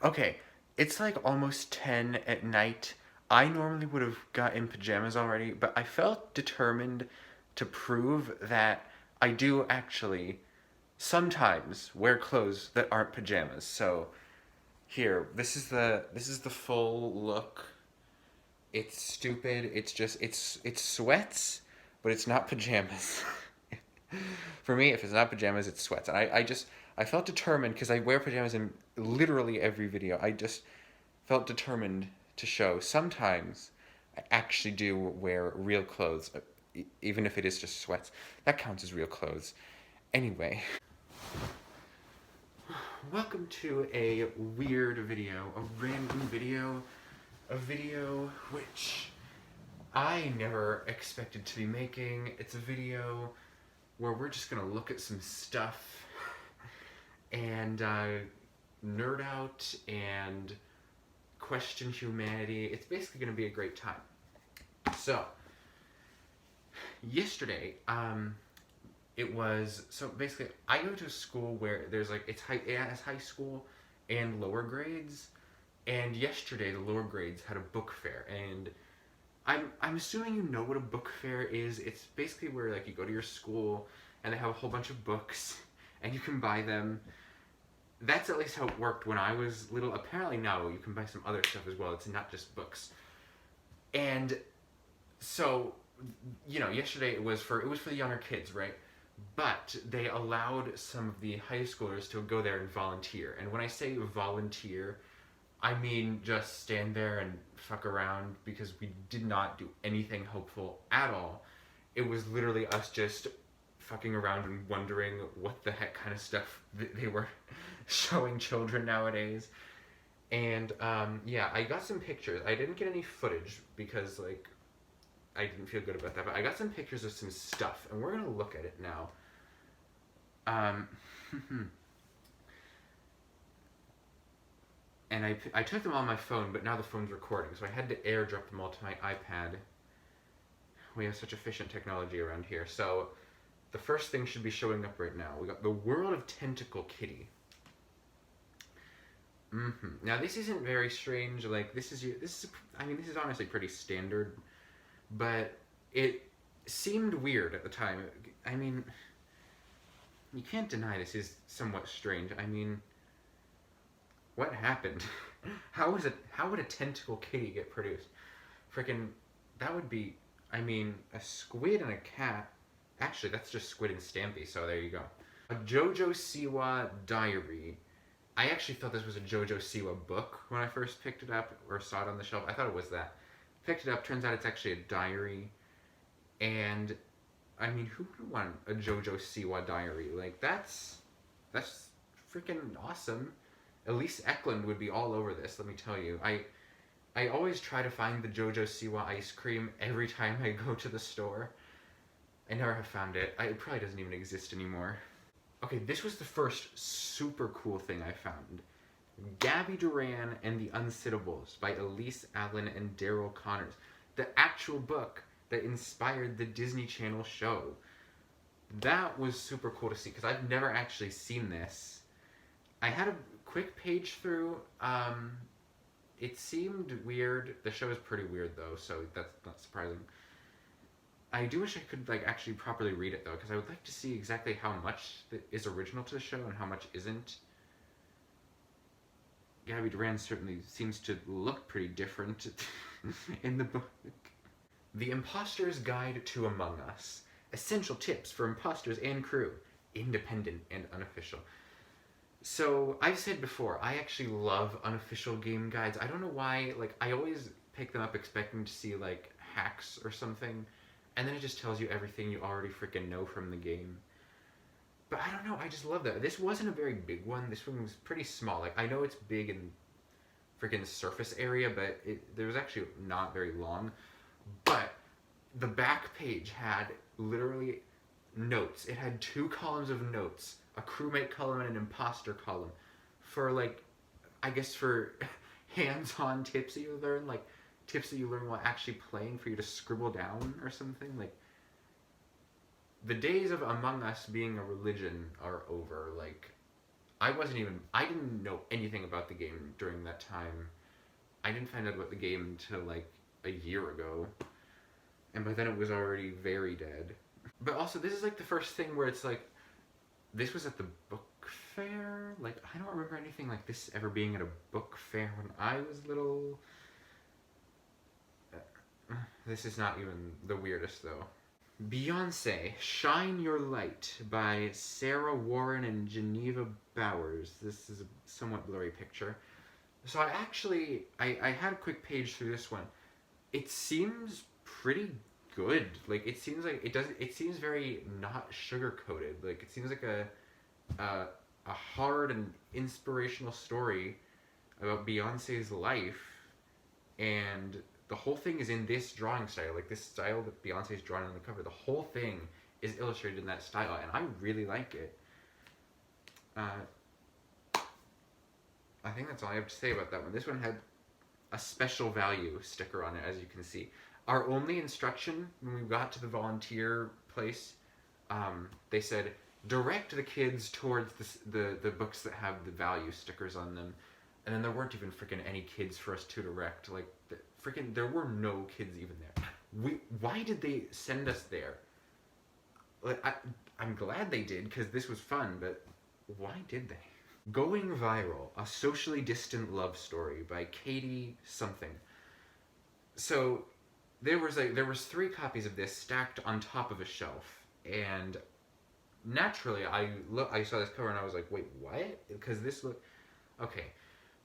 Okay, it's like almost 10 at night. I normally would have got in pajamas already, but I felt determined to prove that I do actually sometimes wear clothes that aren't pajamas. So here, this is the full look. It's stupid. It's just it's sweats, but it's not pajamas. For me, if it's not pajamas, it's sweats. And I felt determined because I wear pajamas in literally every video. I just felt determined to show sometimes I actually do wear real clothes, even if it is just sweats. That counts as real clothes. Anyway, welcome to a weird video, a random video, a video which I never expected to be making. It's a video where we're just gonna look at some stuff and nerd out and question humanity. It's basically gonna be a great time. So, yesterday, it was so basically I go to a school where there's like it has high school and lower grades, and yesterday the lower grades had a book fair, and I'm assuming you know what a book fair is. It's basically where like you go to your school and they have a whole bunch of books and you can buy them. That's at least how it worked when I was little. Apparently now you can buy some other stuff as well. It's not just books. And so, yesterday it was for the younger kids, right? But they allowed some of the high schoolers to go there and volunteer. And when I say volunteer, I mean just stand there and fuck around because we did not do anything hopeful at all. It was literally us just fucking around and wondering what the heck kind of stuff they were showing children nowadays. And yeah, I got some pictures. I didn't get any footage because like I didn't feel good about that, but I got some pictures of some stuff, and we're gonna look at it now. Um, and I took them on my phone, but now the phone's recording, so I had to airdrop them all to my iPad. We have such efficient technology around here. So the first thing should be showing up right now. We got the World of Tentacle Kitty. Now this isn't very strange. Like I mean, this is honestly pretty standard, but it seemed weird at the time. I mean, you can't deny this is somewhat strange. I mean, what happened? How would a tentacle kitty get produced? Freaking, that would be. I mean, a squid and a cat. Actually, that's just Squid and Stampy. So there you go. A JoJo Siwa diary. I actually thought this was a JoJo Siwa book when I first picked it up or saw it on the shelf. I thought it was that. Picked it up. Turns out it's actually a diary. And I mean, who would want a JoJo Siwa diary? Like that's freaking awesome. Elise Eklund would be all over this. Let me tell you. I always try to find the JoJo Siwa ice cream every time I go to the store. I never have found it. It probably doesn't even exist anymore. Okay, this was the first super cool thing I found. Gabby Duran and the Unsittables by Elise Allen and Daryl Connors. The actual book that inspired the Disney Channel show. That was super cool to see because I've never actually seen this. I had a quick page through. It seemed weird. The show is pretty weird though, so that's not surprising. I do wish I could like actually properly read it though, because I would like to see exactly how much is original to the show and how much isn't. Gabby Duran certainly seems to look pretty different in the book. The Imposter's Guide to Among Us. Essential tips for imposters and crew. Independent and unofficial. So, I've said before, I actually love unofficial game guides. I don't know why, like, I always pick them up expecting to see, like, hacks or something, and then it just tells you everything you already freaking know from the game. But I don't know, I just love that. This wasn't a very big one. This one was pretty small. Like, I know it's big in freaking surface area, but there was actually not very long. But the back page had literally notes. It had 2 columns of notes, a crewmate column and an imposter column, for like, I guess for hands-on tips that you learn, like tips that you learn while actually playing for you to scribble down or something. Like, the days of Among Us being a religion are over. Like, I didn't know anything about the game during that time. I didn't find out about the game until like a year ago, and by then it was already very dead. But also, this is like the first thing where it's like, this was at the book fair. Like, I don't remember anything like this ever being at a book fair when I was little. This is not even the weirdest though. Beyonce, Shine Your Light by Sarah Warren and Geneva Bowers. This is a somewhat blurry picture. So I had a quick page through this one. It seems pretty good. Like it seems very not sugar coated. Like it seems like a hard and inspirational story about Beyonce's life, and the whole thing is in this drawing style, like this style that Beyonce's drawn on the cover. The whole thing is illustrated in that style, and I really like it. I think that's all I have to say about that one. This one had a special value sticker on it, as you can see. Our only instruction when we got to the volunteer place, they said, direct the kids towards the books that have the value stickers on them. And then there weren't even freaking any kids for us to direct. Like, there were no kids even there. Why did they send us there? Like, I'm glad they did, because this was fun, but why did they? Going Viral, A Socially Distant Love Story by Katie something. So there was 3 copies of this stacked on top of a shelf, and naturally I saw this cover and I was like, wait, what? Because this look okay.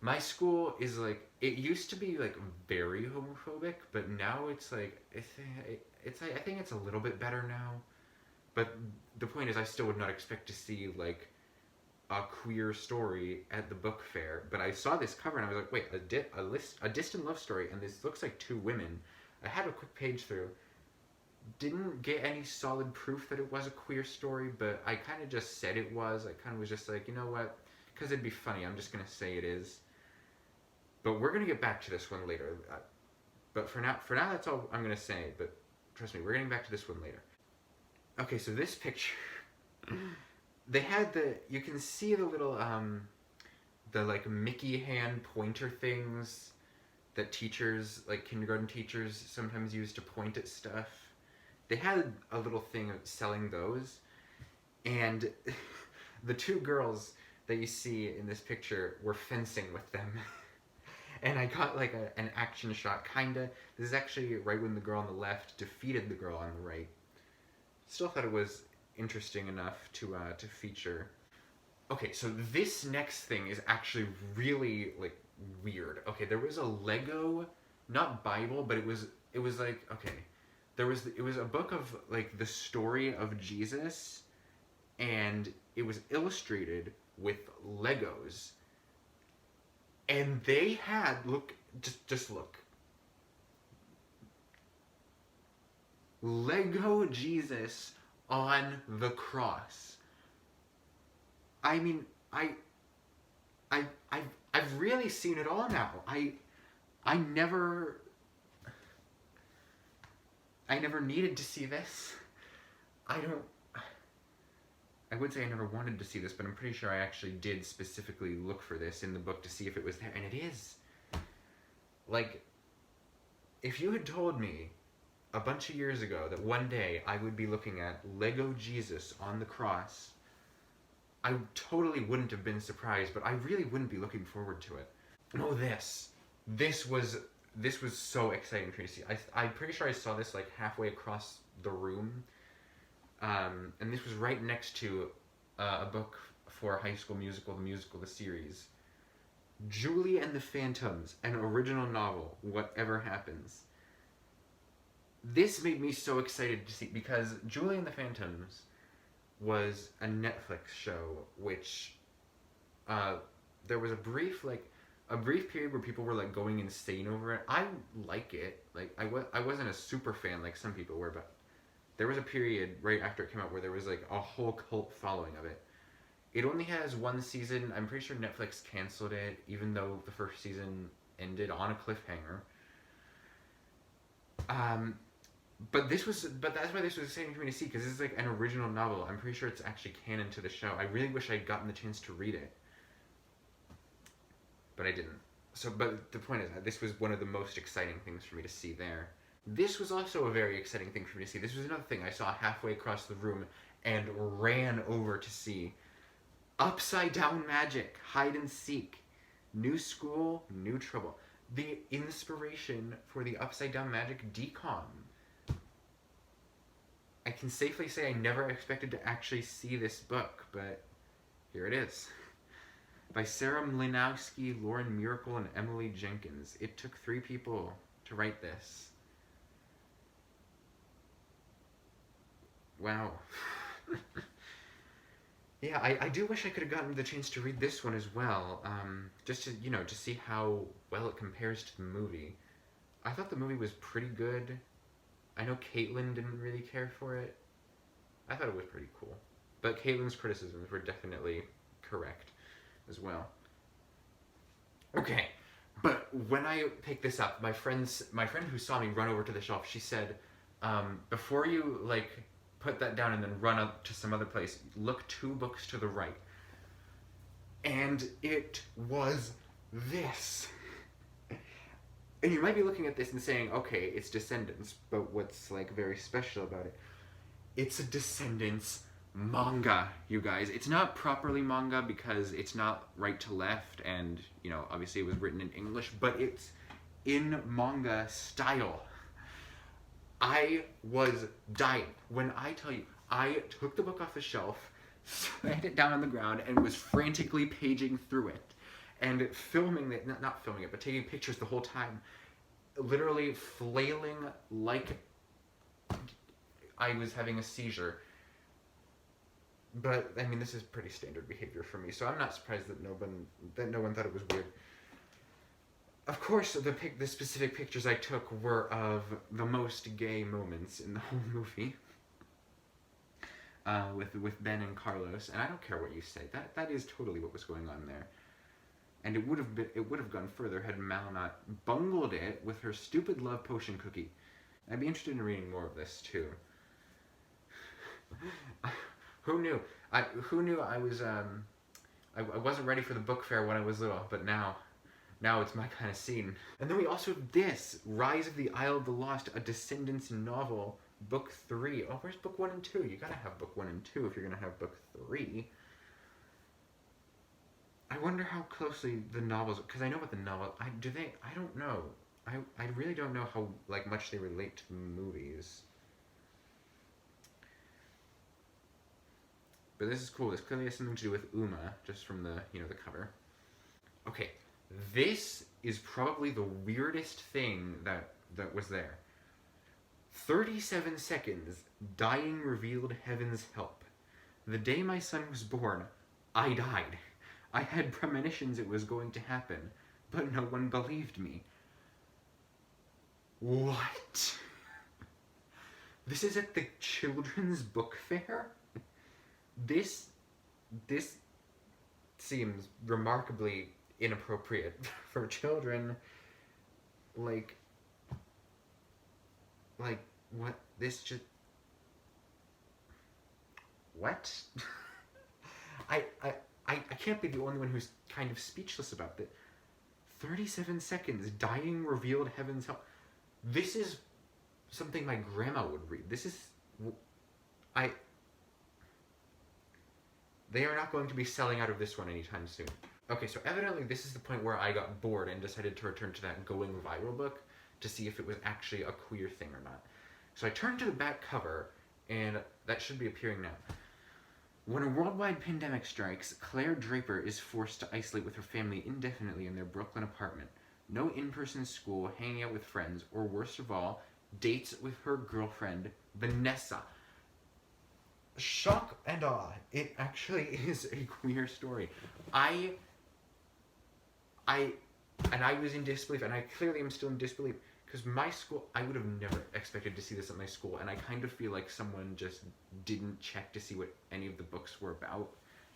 My school is like, it used to be like very homophobic, but now it's like I think it's a little bit better now. But the point is, I still would not expect to see like a queer story at the book fair. But I saw this cover and I was like, wait, a distant love story, and this looks like 2 women. I had a quick page through. Didn't get any solid proof that it was a queer story, but I kind of just said it was. I kind of was just like, you know what? Because it'd be funny, I'm just going to say it is. But we're going to get back to this one later. But for now, that's all I'm going to say. But trust me, we're getting back to this one later. Okay, so this picture, they had you can see the little, the like Mickey hand pointer things that teachers, like kindergarten teachers, sometimes use to point at stuff. They had a little thing of selling those, and the 2 girls that you see in this picture were fencing with them. And I got like an action shot, kinda. This is actually right when the girl on the left defeated the girl on the right. Still thought it was interesting enough to feature. Okay, so this next thing is actually really like weird. Okay, there was a Lego, not Bible, but it was like, okay, it was a book of like the story of Jesus, and it was illustrated with Legos. And they had, just look, Lego Jesus on the cross. I mean, I've really seen it all now. I never needed to see this. I would say I never wanted to see this, but I'm pretty sure I actually did specifically look for this in the book to see if it was there, and it is. Like, if you had told me a bunch of years ago that one day I would be looking at Lego Jesus on the cross, I totally wouldn't have been surprised, but I really wouldn't be looking forward to it. No, this was so exciting for me to see. I'm pretty sure I saw this like halfway across the room. And this was right next to a book for High School Musical, the series. Julie and the Phantoms, an original novel, Whatever Happens. This made me so excited to see, because Julie and the Phantoms was a Netflix show, which there was a brief period where people were like going insane over it. I like it. Like I wasn't a super fan like some people were, but there was a period right after it came out where there was like a whole cult following of it. It only has 1 season. I'm pretty sure Netflix canceled it, even though the first season ended on a cliffhanger. But that's why this was exciting for me to see, because this is like an original novel. I'm pretty sure it's actually canon to the show. I really wish I'd gotten the chance to read it. but I didn't. So, but the point is, this was one of the most exciting things for me to see there. This was also a very exciting thing for me to see. This was another thing I saw halfway across the room and ran over to see. Upside Down Magic, Hide and Seek, New School, New Trouble. The inspiration for the Upside Down Magic decom. I can safely say I never expected to actually see this book, but here it is. By Sarah Mlinowski, Lauren Miracle, and Emily Jenkins. It took 3 people to write this. Wow. Yeah, I do wish I could have gotten the chance to read this one as well, just to, to see how well it compares to the movie. I thought the movie was pretty good. I know Caitlin didn't really care for it. I thought it was pretty cool. But Caitlin's criticisms were definitely correct as well. Okay, but when I picked this up, my friend who saw me run over to the shelf, she said, before you, put that down and then run up to some other place, look 2 books to the right. And it was this. And you might be looking at this and saying, okay, it's Descendants, but what's, very special about it? It's a Descendants manga, you guys. It's not properly manga because it's not right to left, and, obviously it was written in English, but it's in manga style. I was dying. When I tell you, I took the book off the shelf, slammed it down on the ground, and was frantically paging through it. And filming it, not filming it, but taking pictures the whole time. Literally flailing like I was having a seizure. But, this is pretty standard behavior for me, so I'm not surprised that no one thought it was weird. Of course, the specific pictures I took were of the most gay moments in the whole movie, with Ben and Carlos, and I don't care what you say. That is totally what was going on there, and it would have gone further had Mal not bungled it with her stupid love potion cookie. I'd be interested in reading more of this too. Who knew? Who knew I was I wasn't ready for the book fair when I was little, but now it's my kind of scene. And then we also have this, Rise of the Isle of the Lost, a Descendants novel, book 3. Oh, where's book 1 and 2? You gotta have book 1 and 2 if you're gonna have book 3. I wonder how closely the novels, because I know what the novel, I don't know. I really don't know how, much they relate to the movies. But this is cool. This clearly has something to do with Uma, just from the, the cover. Okay. This is probably the weirdest thing that was there. 37 seconds, dying revealed heaven's help. The day my son was born, I died. I had premonitions it was going to happen, but no one believed me. What? This is at the children's book fair? This seems remarkably inappropriate for children. What? This just... What? I can't be the only one who's kind of speechless about that. 37 seconds, dying revealed heaven's help. This is something my grandma would read. This is... They are not going to be selling out of this one anytime soon. Okay, so evidently this is the point where I got bored and decided to return to that going viral book to see if it was actually a queer thing or not. So I turned to the back cover, and that should be appearing now. When a worldwide pandemic strikes, Claire Draper is forced to isolate with her family indefinitely in their Brooklyn apartment. No in-person school, hanging out with friends, or worst of all, dates with her girlfriend, Vanessa. Shock and awe. It actually is a queer story. And I was in disbelief, and I clearly am still in disbelief, because my school, I would have never expected to see this at my school, and I kind of feel like someone just didn't check to see what any of the books were about,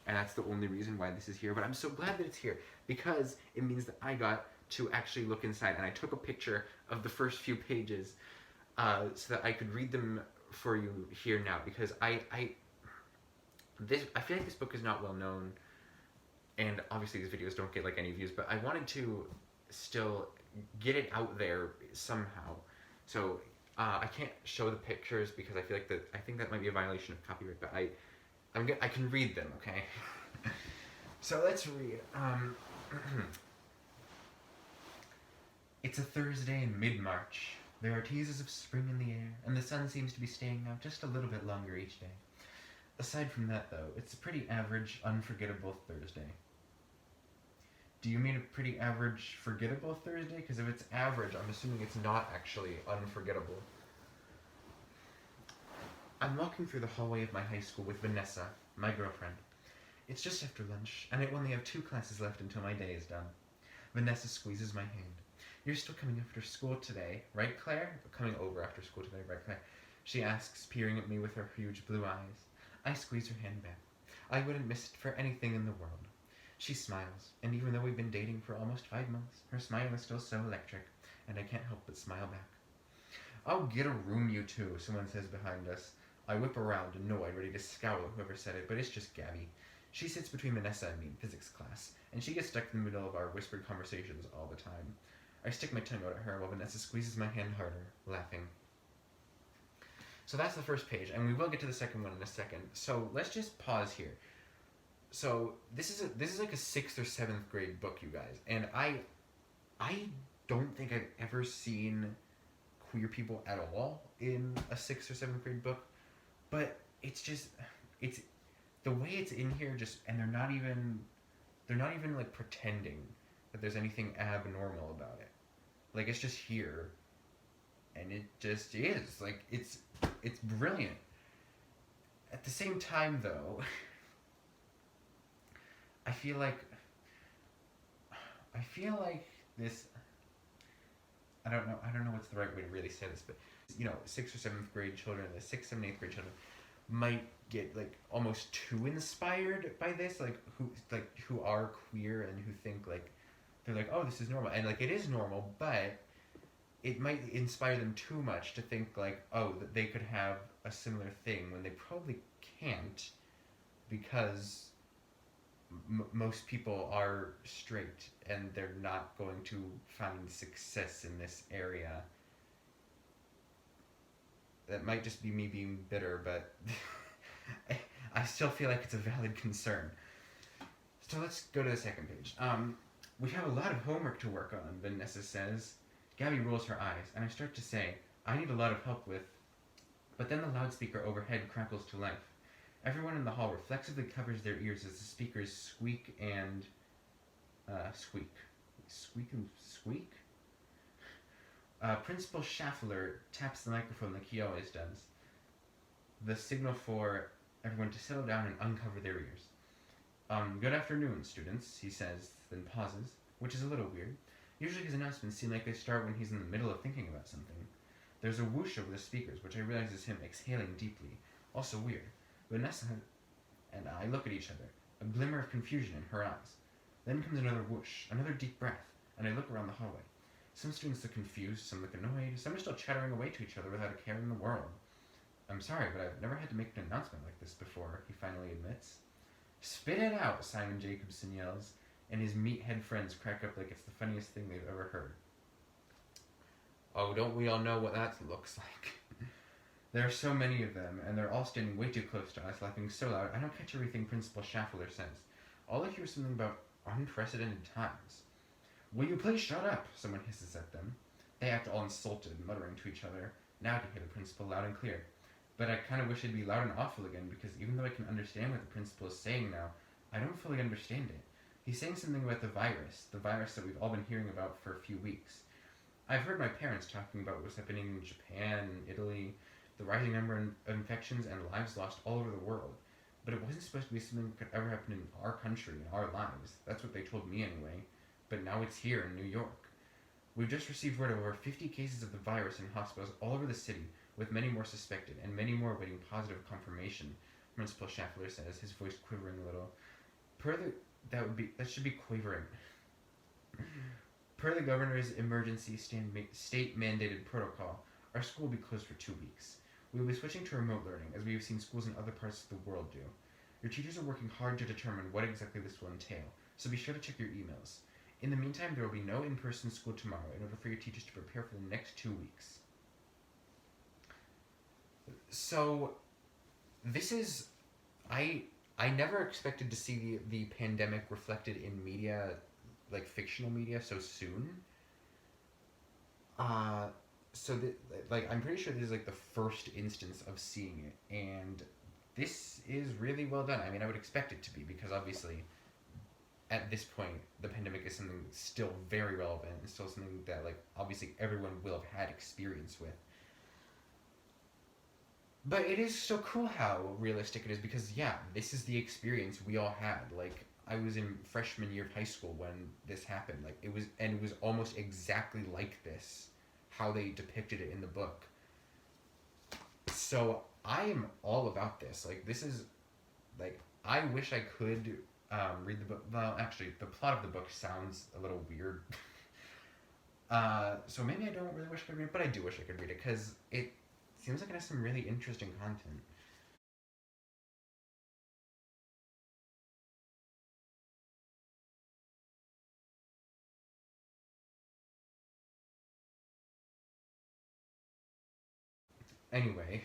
and that's the only reason why this is here. But I'm so glad that it's here, because it means that I got to actually look inside, and I took a picture of the first few pages so that I could read them for you here now, because I feel like this book is not well known, and obviously these videos don't get like any views, but I wanted to still get it out there somehow. So I can't show the pictures because I feel like I think that might be a violation of copyright, but I can read them, okay? So let's read. It's a Thursday in mid-March. There are teases of spring in the air, and the sun seems to be staying out just a little bit longer each day. Aside from that, though, it's a pretty average, unforgettable Thursday. Do you mean a pretty average, forgettable Thursday? Because if it's average, I'm assuming it's not actually unforgettable. I'm walking through the hallway of my high school with Vanessa, my girlfriend. It's just after lunch, and I only have 2 classes left until my day is done. Vanessa squeezes my hand. You're still coming after school today, right, Claire? Coming over after school today, right, Claire? She asks, peering at me with her huge blue eyes. I squeeze her hand back. I wouldn't miss it for anything in the world. She smiles, and even though we've been dating for almost 5 months, her smile is still so electric, and I can't help but smile back. Oh, get a room, you two, someone says behind us. I whip around, annoyed, ready to scowl at whoever said it, but it's just Gabby. She sits between Vanessa and me in physics class, and she gets stuck in the middle of our whispered conversations all the time. I stick my tongue out at her while Vanessa squeezes my hand harder, laughing. So that's the first page, and we will get to the second one in a second. So let's just pause here. So this is like a 6th or 7th grade book, you guys, and I don't think I've ever seen queer people at all in a 6th or 7th grade book, but it's the way it's in here, just, and they're not even like pretending that there's anything abnormal about it. Like, it's just here, and it just is. Like, it's brilliant. At the same time, though, I feel like this. I don't know what's the right way to really say this, but 6th or 7th grade children, the 6th, 7th, 8th grade children might get like almost too inspired by this, who are queer and who think like they're like, oh, this is normal, and like it is normal, but it might inspire them too much to think like, oh, that they could have a similar thing when they probably can't, because most people are straight and they're not going to find success in this area. That might just be me being bitter, but I still feel like it's a valid concern. So let's go to the second page. We have a lot of homework to work on, Vanessa says. Gabby rolls her eyes, and I start to say, I need a lot of help with... But then the loudspeaker overhead crackles to life. Everyone in the hall reflexively covers their ears as the speakers squeak and... squeak. Squeak and squeak? Principal Schaffler taps the microphone like he always does. The signal for everyone to settle down and uncover their ears. Good afternoon, students, he says, then pauses, which is a little weird. Usually his announcements seem like they start when he's in the middle of thinking about something. There's a whoosh over the speakers, which I realize is him exhaling deeply. Also weird. Vanessa and I look at each other, a glimmer of confusion in her eyes. Then comes another whoosh, another deep breath, and I look around the hallway. Some students look confused, some look annoyed, some are still chattering away to each other without a care in the world. I'm sorry, but I've never had to make an announcement like this before, he finally admits. Spit it out, Simon Jacobson yells, and his meathead friends crack up like it's the funniest thing they've ever heard. Oh, don't we all know what that looks like? There are so many of them, and they're all standing way too close to us, laughing so loud I don't catch everything Principal Schaffler says. All I hear is something about unprecedented times. Will you please shut up? Someone hisses at them. They act all insulted, muttering to each other. Now I can hear the principal loud and clear. But I kind of wish it'd be loud and awful again, because even though I can understand what the principal is saying now, I don't fully understand it. He's saying something about the virus that we've all been hearing about for a few weeks. I've heard my parents talking about what's happening in Japan and Italy, the rising number of infections and lives lost all over the world. But it wasn't supposed to be something that could ever happen in our country, in our lives. That's what they told me anyway. But now it's here in New York. We've just received word of over 50 cases of the virus in hospitals all over the city, with many more suspected, and many more awaiting positive confirmation, Principal Schaffler says, his voice quivering a little. That should be quavering. Per the governor's emergency state-mandated protocol, our school will be closed for 2 weeks. We will be switching to remote learning, as we have seen schools in other parts of the world do. Your teachers are working hard to determine what exactly this will entail, so be sure to check your emails. In the meantime, there will be no in-person school tomorrow in order for your teachers to prepare for the next 2 weeks. So, this is... I never expected to see the pandemic reflected in media, like fictional media, so soon. Uh, like, I'm pretty sure this is like the first instance of seeing it, and this is really well done. I mean, I would expect it to be, because obviously at this point the pandemic is something still very relevant and still something that, like, obviously everyone will have had experience with. But it is so cool how realistic it is, because yeah, this is the experience we all had. Like, I was in freshman year of high school when this happened. Like, it was almost exactly like this, how they depicted it in the book. So I am all about this. Like, this is, like, I wish I could read the book. Well, actually, the plot of the book sounds a little weird. So maybe I don't really wish I could read it, but I do wish I could read it, because it seems like it has some really interesting content. Anyway,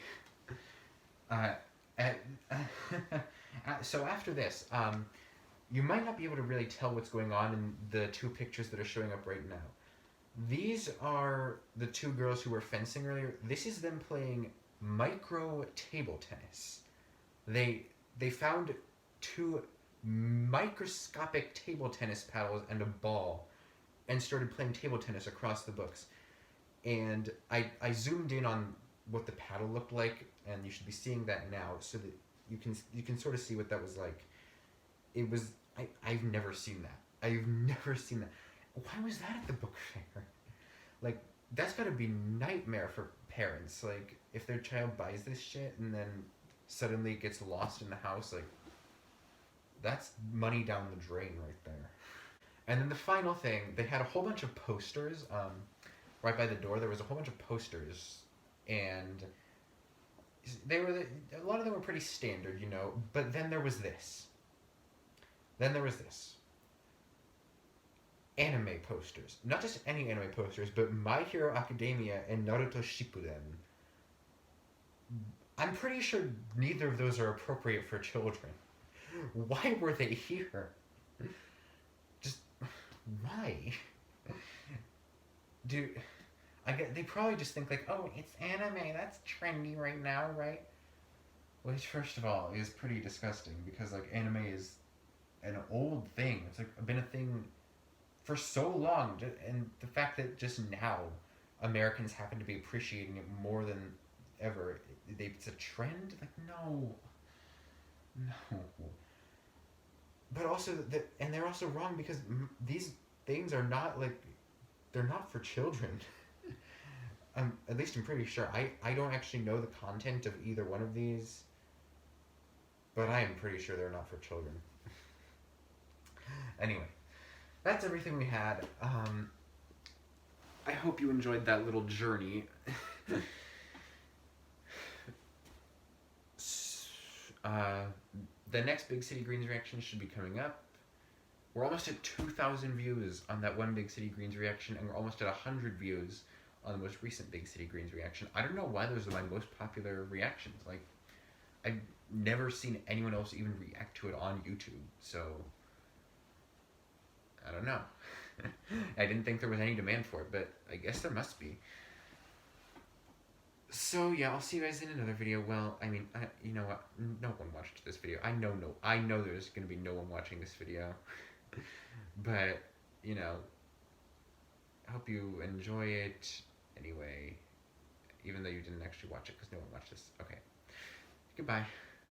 uh, at, so after this, you might not be able to really tell what's going on in the two pictures that are showing up right now. These are the two girls who were fencing earlier. This is them playing micro table tennis. They found two microscopic table tennis paddles and a ball and started playing table tennis across the books. And I zoomed in on what the paddle looked like, and you should be seeing that now, so that you can sort of see what that was like. It was I've never seen that. I've never seen that. Why was that at the book fair? Like, that's gotta be nightmare for parents. Like, if their child buys this shit and then suddenly it gets lost in the house, like, that's money down the drain right there. And then the final thing, they had a whole bunch of posters. Right by the door, there was a whole bunch of posters, and they were a lot of them were pretty standard, you know. But then there was this. Then there was this. Anime posters. Not just any anime posters, but My Hero Academia and Naruto Shippuden. I'm pretty sure neither of those are appropriate for children. Why were they here? Just why? Do I get? They probably just think like, oh, it's anime. That's trendy right now, right? Which, first of all, is pretty disgusting, because like anime is an old thing. It's like been a thing for so long, and the fact that just now Americans happen to be appreciating it more than ever, it's a trend. Like, no, no. But also and they're also wrong, because these things are not like, they're not for children. At least I'm pretty sure. I don't actually know the content of either one of these, but I am pretty sure they're not for children. Anyway, that's everything we had. I hope you enjoyed that little journey. The next Big City Greens reaction should be coming up. We're almost at 2,000 views on that one Big City Greens reaction, and we're almost at 100 views on the most recent Big City Greens reaction. I don't know why those are my most popular reactions. Like, I've never seen anyone else even react to it on YouTube, so I don't know. I didn't think there was any demand for it, but I guess there must be. So yeah, I'll see you guys in another video. Well, I mean, you know what? No one watched this video. I know there's gonna be no one watching this video. But, you know, I hope you enjoy it anyway, even though you didn't actually watch it, because no one watched this. Okay. Goodbye.